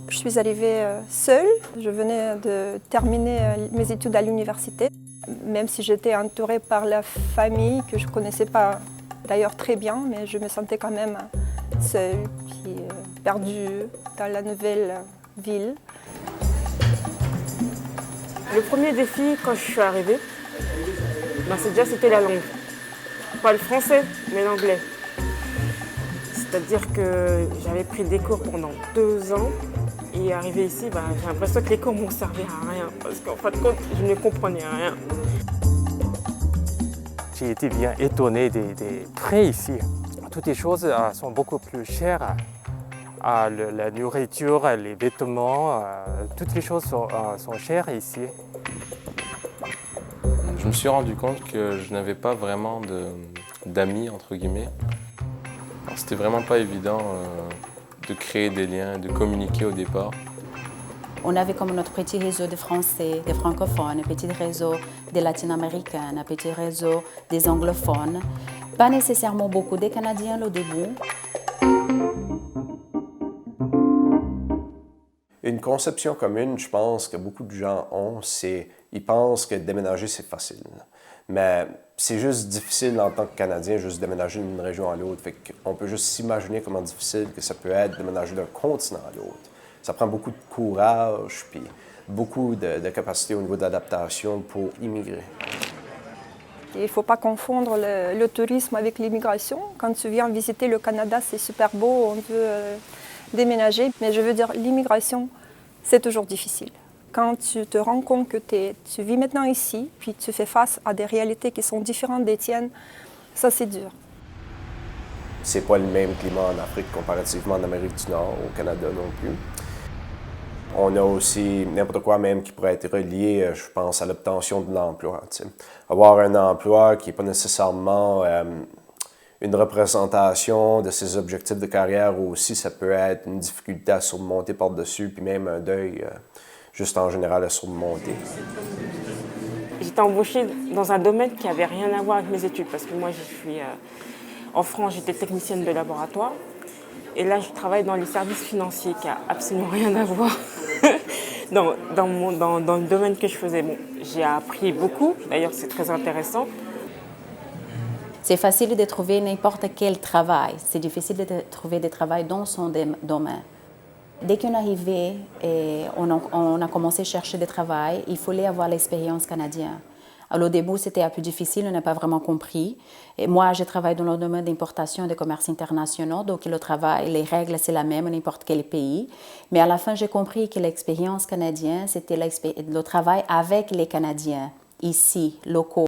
Je suis arrivée seule. Je venais de terminer mes études à l'université. Même si j'étais entourée par la famille que je ne connaissais pas d'ailleurs très bien, mais je me sentais quand même seule, puis perdue dans la nouvelle ville. Le premier défi quand je suis arrivée, c'était la langue. Pas le français, mais l'anglais. C'est-à-dire que j'avais pris des cours pendant 2 ans et arrivé ici, j'ai l'impression que les cours m'ont servi à rien parce qu'en fin de compte, je ne comprenais rien. J'ai été bien étonné des prix ici. Toutes les choses sont beaucoup plus chères. La nourriture, les vêtements, toutes les choses sont chères ici. Je me suis rendu compte que je n'avais pas vraiment d'amis, entre guillemets. C'était vraiment pas évident de créer des liens, de communiquer au départ. On avait comme notre petit réseau de Français, des francophones, un petit réseau des latino-américains, un petit réseau des anglophones. Pas nécessairement beaucoup des Canadiens au début. Une conception commune, je pense, que beaucoup de gens ont, c'est ils pensent que déménager, c'est facile. Mais c'est juste difficile en tant que Canadien, juste déménager d'une région à l'autre. On peut juste s'imaginer comment difficile que ça peut être de déménager d'un continent à l'autre. Ça prend beaucoup de courage, puis beaucoup de capacité au niveau d'adaptation pour immigrer. Il ne faut pas confondre le tourisme avec l'immigration. Quand tu viens visiter le Canada, c'est super beau, on veut déménager. Mais je veux dire, l'immigration, c'est toujours difficile. Quand tu te rends compte que tu vis maintenant ici, puis tu fais face à des réalités qui sont différentes des tiennes, ça c'est dur. C'est pas le même climat en Afrique comparativement en Amérique du Nord, au Canada non plus. On a aussi n'importe quoi même qui pourrait être relié, je pense, à l'obtention de l'emploi. Avoir un emploi qui n'est pas nécessairement une représentation de ses objectifs de carrière aussi, ça peut être une difficulté à surmonter par-dessus, puis même un deuil juste en général à surmonter. J'étais embauchée dans un domaine qui n'avait rien à voir avec mes études parce que moi, en France, j'étais technicienne de laboratoire. Et là, je travaille dans les services financiers qui n'a absolument rien à voir dans le domaine que je faisais. Bon, j'ai appris beaucoup, d'ailleurs c'est très intéressant. C'est facile de trouver n'importe quel travail. C'est difficile de trouver des travails dans son domaine. Dès qu'on est arrivé et on a commencé à chercher du travail, il fallait avoir l'expérience canadienne. Alors, au début, c'était un peu difficile, on n'a pas vraiment compris. Et moi, je travaille dans le domaine d'importation et de commerce international, donc le travail, les règles, c'est la même à n'importe quel pays. Mais à la fin, j'ai compris que l'expérience canadienne, c'était le travail avec les Canadiens, ici, locaux.